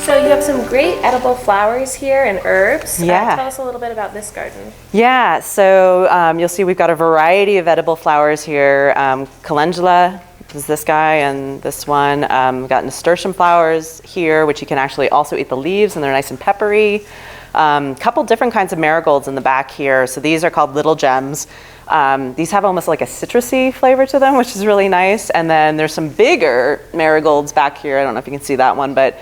So you have some great edible flowers here and herbs. Yeah. Tell us a little bit about this garden. Yeah, so you'll see we've got a variety of edible flowers here. Calendula is this guy and this one. We've got Nasturtium flowers here, which you can actually also eat the leaves, and they're nice and peppery. Couple different kinds of marigolds in the back here. So these are called little gems. These have almost like a citrusy flavor to them, which is really nice. And then there's some bigger marigolds back here. I don't know if you can see that one, but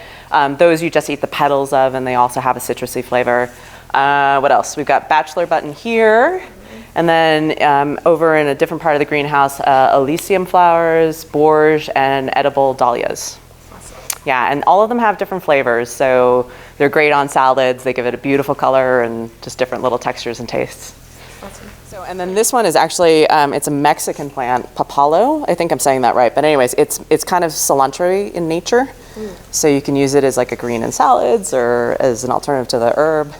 those you just eat the petals of, and they also have a citrusy flavor. What else? We've got bachelor button here. And then over in a different part of the greenhouse, Elysium flowers, borge, and edible dahlias. Yeah, and all of them have different flavors, so they're great on salads. They give it a beautiful color and just different little textures and tastes. Awesome. So, and then this one is actually, it's a Mexican plant, papalo. I think I'm saying that right. But anyways, it's kind of cilantro in nature. So you can use it as like a green in salads or as an alternative to the herb.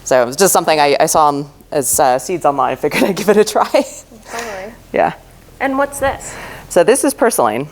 So it was just something I saw as seeds online. I figured I'd give it a try. Totally. Yeah. And what's this? So this is Purslane.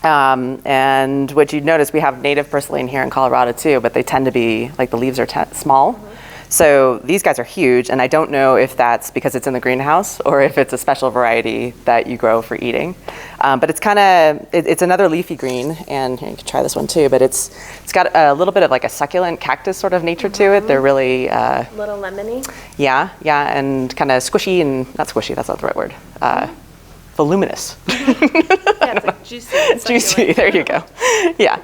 And what you'd notice, we have native Purslane here in Colorado too, but they tend to be, like the leaves are small. So these guys are huge, and I don't know if that's because it's in the greenhouse or if it's a special variety that you grow for eating. But it's kind of, it's another leafy green, and here, you can try this one too, but it's got a little bit of like a succulent cactus sort of nature to it. They're really... Little lemony? Yeah, and kind of squishy, and not squishy, that's not the right word. Voluminous. Yeah, it's like juicy. Juicy, there you go. Yeah.